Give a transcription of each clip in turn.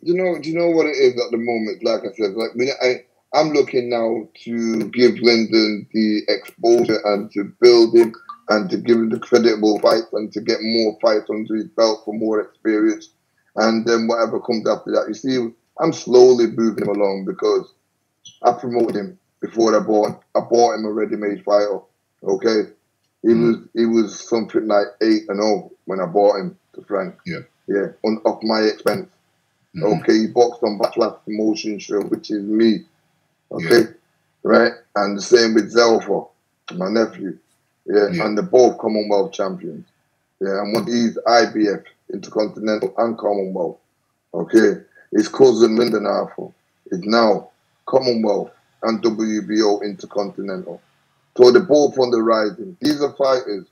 Do you know what it is at the moment? Like I said, I'm looking now to give Lyndon the exposure and to build him and to give him the creditable fights and to get more fights under his belt for more experience. And then whatever comes after that, you see, I'm slowly moving him along because I promoted him before I bought him a ready-made fighter. Okay, he was something like 8-0 when I bought him to Frank. Yeah, off my expense. Okay, he boxed on Backlash Promotion Show, which is me. Okay, right, and the same with Zelfa, my nephew. Yeah, and they're both Commonwealth champions. Yeah, and what he's IBF, Intercontinental and Commonwealth. Okay, his cousin Lyndon Arthur is now Commonwealth and WBO Intercontinental. So they're both on the rising. These are fighters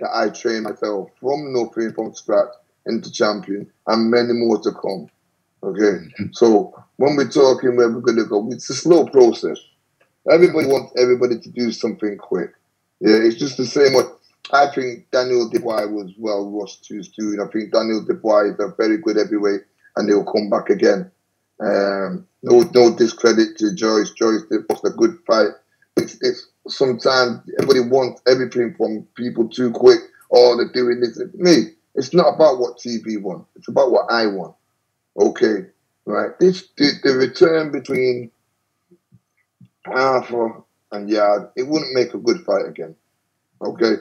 that I train myself from nothing, from scratch, into champion, and many more to come. Okay, so when we're talking where we're going to go, it's a slow process. Everybody wants everybody to do something quick. Yeah, it's just the same way. I think Daniel Dubois was well rushed too soon. I think Daniel Dubois is a very good heavyweight, and he'll come back again. No discredit to Joyce. Joyce was a good fight. It's sometimes everybody wants everything from people too quick. Oh, they're doing this. Me, it's not about what TV wants. It's about what I want. Okay, right. The return between Arthur and Yard, it wouldn't make a good fight again. Okay,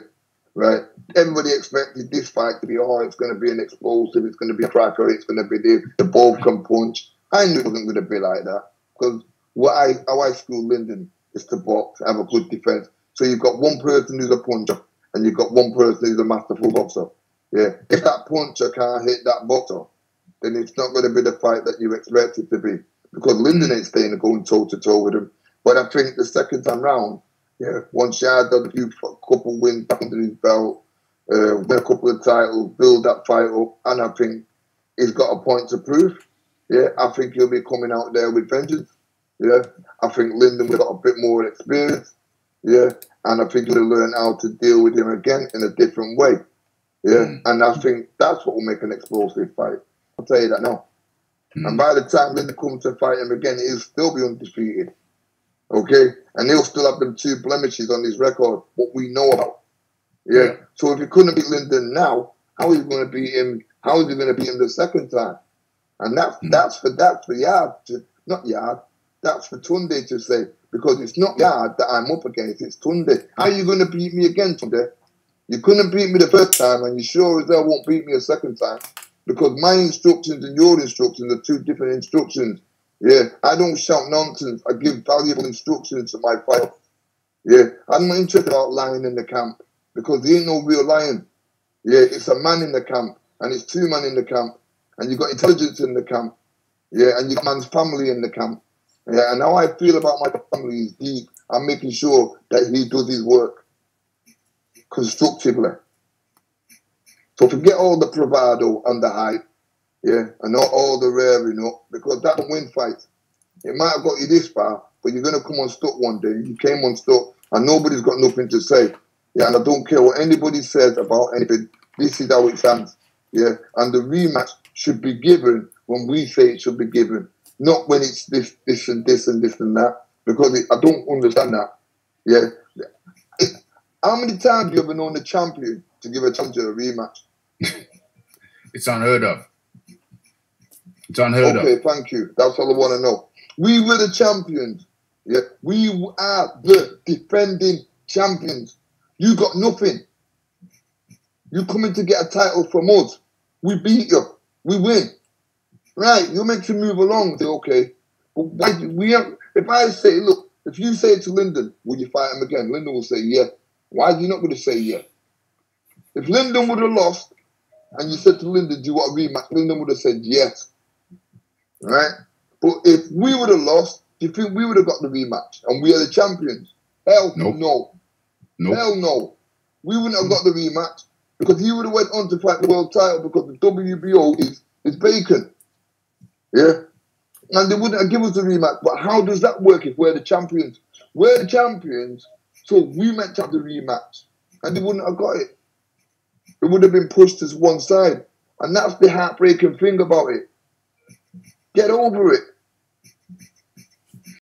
right. Everybody expected this fight to be, it's going to be an explosive, it's going to be a cracker, it's going to be the both can punch. I knew it wasn't going to be like that because how I school Lyndon is to box, have a good defense. So you've got one person who's a puncher and you've got one person who's a masterful boxer. Yeah, if that puncher can't hit that boxer, then it's not going to be the fight that you expect it to be because Lyndon ain't staying and going toe-to-toe with him. But I think the second time round, once Shard done a couple wins back under his belt, win a couple of titles, build that fight up, and I think he's got a point to prove. Yeah, I think he'll be coming out there with vengeance. Yeah, I think Lyndon will got a bit more experience. Yeah, and I think he'll learn how to deal with him again in a different way. Yeah, and I think that's what will make an explosive fight. I'll tell you that now. And by the time Lyndon comes to fight him again, he'll still be undefeated. Okay? And he'll still have them 2 blemishes on his record, what we know about. Yeah. So if he couldn't beat Lyndon now, how is he going to beat him? How is he going to beat him the second time? And that's for Yard to, not Yard, that's for Tunde to say, because it's not Yard that I'm up against, it's Tunde. How are you going to beat me again, Tunde? You couldn't beat me the first time, and you sure as hell won't beat me a second time. Because my instructions and your instructions are 2 different instructions. Yeah, I don't shout nonsense. I give valuable instructions to my fighter. Yeah, I'm not interested about lying in the camp because he ain't no real lion. Yeah, it's a man in the camp and it's 2 men in the camp and you got intelligence in the camp. Yeah, and you got man's family in the camp. Yeah, and how I feel about my family is deep. I'm making sure that he does his work constructively. So forget all the bravado and the hype. Yeah, and not all the rearing up, because that will win fights. It might have got you this far, but you're going to come unstuck one day. You came unstuck, and nobody's got nothing to say. Yeah, and I don't care what anybody says about anything. This is how it stands. Yeah, and the rematch should be given when we say it should be given, not when it's this and this and this and that, because I don't understand that. Yeah. How many times have you ever known the champion to give a challenger a rematch? It's unheard of. It's unheard of. Okay, thank you. That's all I want to know. We were the champions. Yeah, we are the defending champions. You got nothing. You coming to get a title from us. We beat you. We win. Right, you're meant to move along. Say, okay. But why if I say, look, if you say to Lyndon, will you fight him again? Lyndon will say, yeah. Why are you not going to say yeah? If Lyndon would have lost, and you said to Lyndon, do you want a rematch? Lyndon would have said yes. Right? But if we would have lost, do you think we would have got the rematch? And we are the champions? Hell no. Hell no. We wouldn't have got the rematch because he would have went on to fight the world title because the WBO is vacant. Yeah? And they wouldn't have given us the rematch. But how does that work if we're the champions? We're the champions, so we meant to have the rematch. And they wouldn't have got it. It would have been pushed to one side. And that's the heartbreaking thing about it. Get over it.